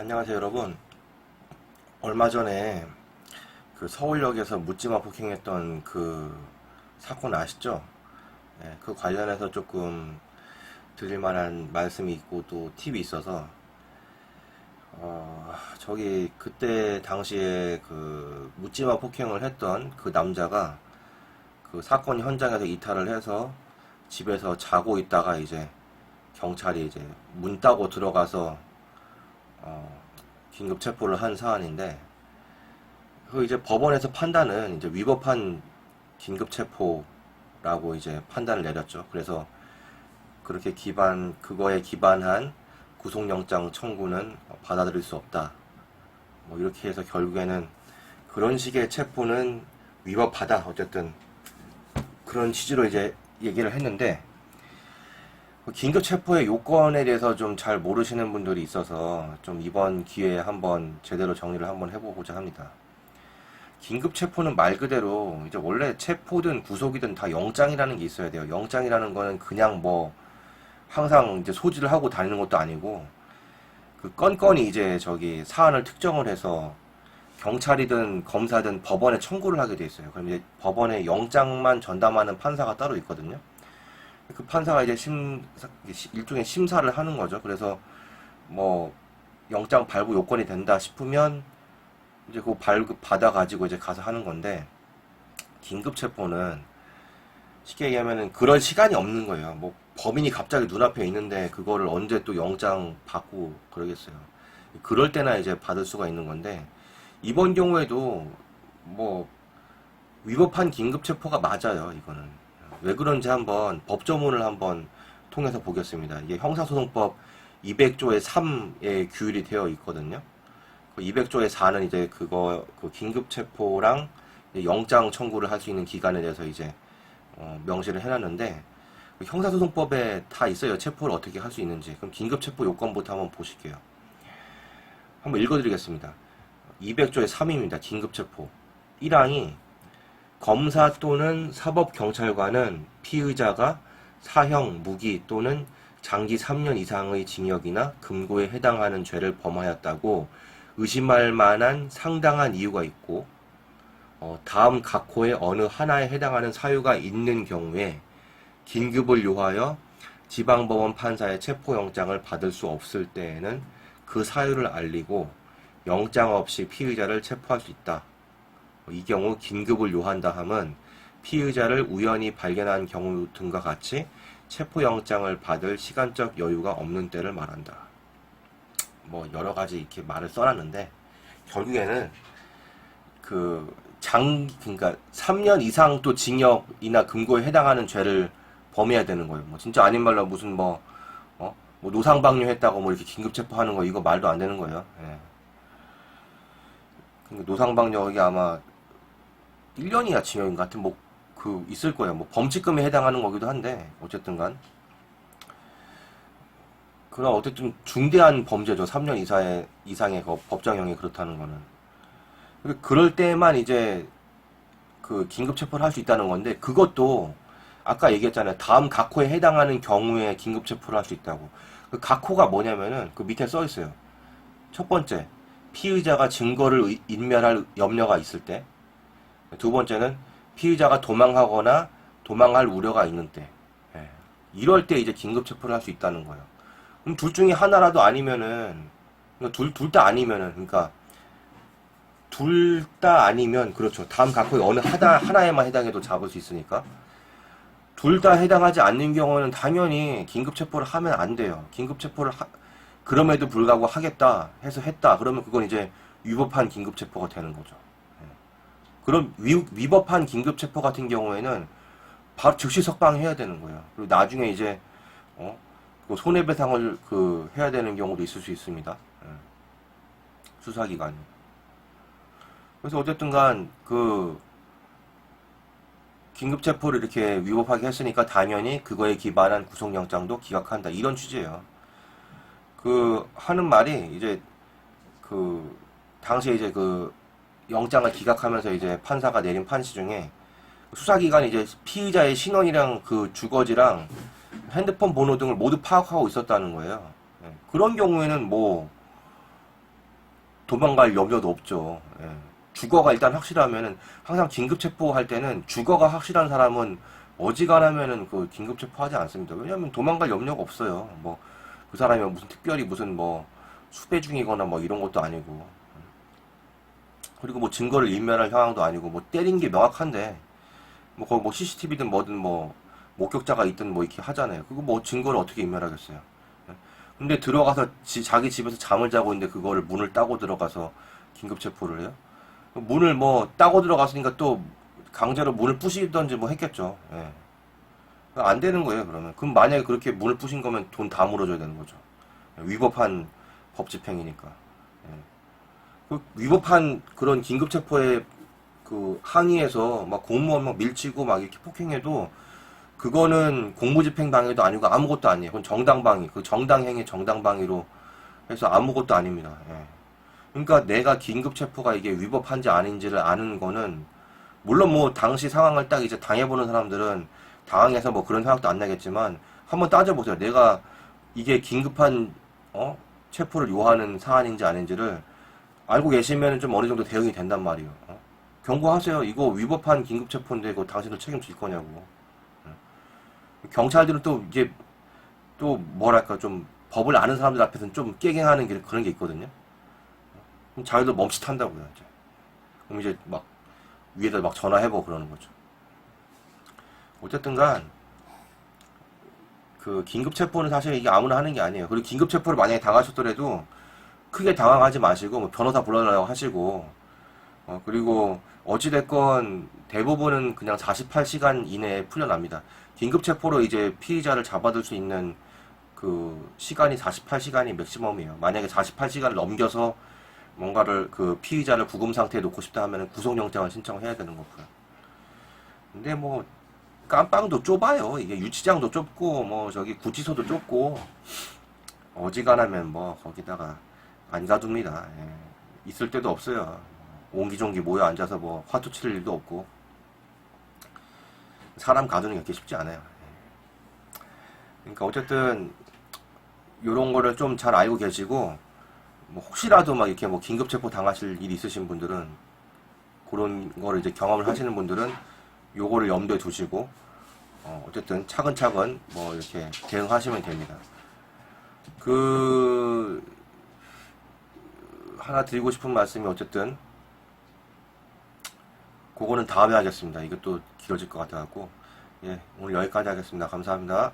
안녕하세요 여러분. 얼마 전에 그 서울역에서 묻지마 폭행했던 그 사건 아시죠? 그 관련해서 조금 드릴 만한 말씀이 있고 또 팁이 있어서 저기 그때 당시에 그 묻지마 폭행을 했던 그 남자가 그 사건 현장에서 이탈을 해서 집에서 자고 있다가 이제 경찰이 이제 문 따고 들어가서 긴급 체포를 한 사안인데, 그 이제 법원에서 판단은 이제 위법한 긴급 체포라고 이제 판단을 내렸죠. 그래서 그렇게 그거에 기반한 구속영장 청구는 받아들일 수 없다. 뭐 이렇게 해서 결국에는 그런 식의 체포는 위법하다. 어쨌든 그런 취지로 이제 얘기를 했는데, 긴급 체포의 요건에 대해서 좀 잘 모르시는 분들이 있어서 좀 이번 기회에 한번 제대로 정리를 한번 해보고자 합니다. 긴급 체포는 말 그대로 이제 원래 체포든 구속이든 다 영장이라는 게 있어야 돼요. 영장이라는 거는 그냥 뭐 항상 이제 소지를 하고 다니는 것도 아니고, 그 건건이 이제 저기 사안을 특정을 해서 경찰이든 검사든 법원에 청구를 하게 돼 있어요. 그럼 이제 법원에 영장만 전담하는 판사가 따로 있거든요. 그 판사가 이제 일종의 심사를 하는 거죠. 그래서 뭐 영장 발부 요건이 된다 싶으면 이제 그거 발급 받아가지고 이제 가서 하는 건데, 긴급 체포는 쉽게 얘기하면은 그런 시간이 없는 거예요. 뭐 범인이 갑자기 눈앞에 있는데 그거를 언제 또 영장 받고 그러겠어요. 그럴 때나 이제 받을 수가 있는 건데, 이번 경우에도 뭐 위법한 긴급 체포가 맞아요. 이거는 왜 그런지 한번 법조문을 한번 통해서 보겠습니다. 이게 형사소송법 200조의 3에 규율이 되어 있거든요. 그 200조의 4는 이제 그 긴급체포랑 영장 청구를 할 수 있는 기간에 대해서 이제 명시를 해놨는데, 그 형사소송법에 다 있어요. 체포를 어떻게 할 수 있는지. 그럼 긴급체포 요건부터 한번 보실게요. 한번 읽어드리겠습니다. 200조의 3입니다. 긴급체포 1항이 검사 또는 사법경찰관은 피의자가 사형, 무기 또는 장기 3년 이상의 징역이나 금고에 해당하는 죄를 범하였다고 의심할 만한 상당한 이유가 있고, 다음 각 호의 어느 하나에 해당하는 사유가 있는 경우에 긴급을 요하여 지방법원 판사의 체포영장을 받을 수 없을 때에는 그 사유를 알리고 영장 없이 피의자를 체포할 수 있다. 이 경우 긴급을 요한다 함은 피의자를 우연히 발견한 경우 등과 같이 체포영장을 받을 시간적 여유가 없는 때를 말한다. 뭐 여러 가지 이렇게 말을 써놨는데, 결국에는 그러니까 3년 이상 또 징역이나 금고에 해당하는 죄를 범해야 되는 거예요. 뭐 진짜 아닌 말로 무슨 뭐 노상방뇨 했다고 뭐 이렇게 긴급 체포하는 거, 이거 말도 안 되는 거예요. 예. 노상방뇨 이게 아마 1년이야 징역인 것 같은 있을 거예요. 뭐 범칙금에 해당하는 거기도 한데, 어쨌든 간. 그럼 어쨌든 중대한 범죄죠. 3년 이상의 법정형이 그렇다는 거는. 그럴 때만 이제 그 긴급체포를 할 수 있다는 건데, 그것도 아까 얘기했잖아요. 다음 각호에 해당하는 경우에 긴급체포를 할 수 있다고. 그 각호가 뭐냐면은 그 밑에 써 있어요. 첫 번째, 피의자가 증거를 인멸할 염려가 있을 때. 두 번째는 피의자가 도망하거나 도망할 우려가 있는 때. 예. 이럴 때 이제 긴급체포를 할 수 있다는 거예요. 그럼 둘 중에 하나라도 아니면은, 둘 다 아니면은, 그러니까 둘 다 아니면, 그렇죠. 다음 각호의 어느 하나에만 해당해도 잡을 수 있으니까. 둘 다 해당하지 않는 경우는 당연히 긴급체포를 하면 안 돼요. 긴급체포를 그럼에도 불구하고 하겠다 해서 했다. 그러면 그건 이제 위법한 긴급체포가 되는 거죠. 그럼 위법한 긴급체포 같은 경우에는 바로 즉시 석방해야 되는 거예요. 그리고 나중에 이제 그 손해배상을 해야 되는 경우도 있을 수 있습니다. 수사기관이. 그래서 어쨌든간 긴급체포를 이렇게 위법하게 했으니까 당연히 그거에 기반한 구속영장도 기각한다. 이런 취지예요. 하는 말이 이제 당시에 이제 영장을 기각하면서 이제 판사가 내린 판시 중에, 수사기관이 이제 피의자의 신원이랑 주거지랑 핸드폰 번호 등을 모두 파악하고 있었다는 거예요. 그런 경우에는 뭐 도망갈 염려도 없죠. 예. 주거가 일단 확실하면은 항상 긴급 체포할 때는 주거가 확실한 사람은 어지간하면은 그 긴급 체포하지 않습니다. 왜냐하면 도망갈 염려가 없어요. 뭐 그 사람이 무슨 특별히 무슨 뭐 수배 중이거나 뭐 이런 것도 아니고, 그리고 뭐 증거를 인멸할 상황도 아니고, 뭐 때린 게 명확한데 뭐 거기 뭐 CCTV든 뭐든 뭐 목격자가 있든 뭐 이렇게 하잖아요. 그거 뭐 증거를 어떻게 인멸하겠어요. 예. 근데 들어가서 자기 집에서 잠을 자고 있는데 그거를 문을 따고 들어가서 긴급 체포를 해요? 문을 뭐 따고 들어갔으니까 또 강제로 문을 부시던지 뭐 했겠죠. 예. 안 되는 거예요, 그러면. 그럼 만약에 그렇게 문을 부신 거면 돈 다 물어줘야 되는 거죠. 위법한 법 집행이니까. 예. 그 위법한 그런 긴급체포에 그 항의해서 막 공무원 막 밀치고 막 이렇게 폭행해도 그거는 공무집행방해도 아니고 아무것도 아니에요. 그건 정당방위. 그 정당행위 정당방위로 해서 아무것도 아닙니다. 예. 그러니까 내가 긴급체포가 이게 위법한지 아닌지를 아는 거는, 물론 뭐 당시 상황을 딱 이제 당해보는 사람들은 당황해서 뭐 그런 생각도 안 나겠지만 한번 따져보세요. 내가 이게 긴급한 체포를 요하는 사안인지 아닌지를 알고 계시면 좀 어느 정도 대응이 된단 말이에요. 경고하세요. 이거 위법한 긴급체포인데 이거 당신들 책임질 거냐고. 경찰들은 또 이제 또 뭐랄까 좀 법을 아는 사람들 앞에서는 좀 깨갱하는 게 그런 게 있거든요. 그럼 자기도 멈칫한다고요. 이제. 그럼 이제 막 위에다 막 전화해보고 그러는 거죠. 어쨌든간 그 긴급체포는 사실 이게 아무나 하는 게 아니에요. 그리고 긴급체포를 만약에 당하셨더라도 크게 당황하지 마시고 뭐 변호사 불러달라고 하시고, 그리고 어찌됐건 대부분은 그냥 48시간 이내에 풀려납니다. 긴급체포로 이제 피의자를 잡아둘 수 있는 그 시간이 48시간이 맥시멈이에요. 만약에 48시간을 넘겨서 뭔가를 그 피의자를 구금 상태에 놓고 싶다 하면 구속영장을 신청을 해야 되는 거고요. 근데 뭐 깜빵도 좁아요. 이게 유치장도 좁고 뭐 저기 구치소도 좁고 어지간하면 뭐 거기다가 안 가둡니다. 예. 있을 때도 없어요. 옹기종기 모여 앉아서 뭐 화투 칠 일도 없고 사람 가두는 게 그렇게 쉽지 않아요. 예. 그러니까 어쨌든 요런 거를 좀 잘 알고 계시고, 뭐 혹시라도 막 이렇게 뭐 긴급체포 당하실 일이 있으신 분들은, 그런 거를 이제 경험을 하시는 분들은 요거를 염두에 두시고 어쨌든 차근차근 뭐 이렇게 대응하시면 됩니다. 그 하나 드리고 싶은 말씀이, 어쨌든 그거는 다음에 하겠습니다. 이게 또 길어질 것 같아갖고, 예, 오늘 여기까지 하겠습니다. 감사합니다.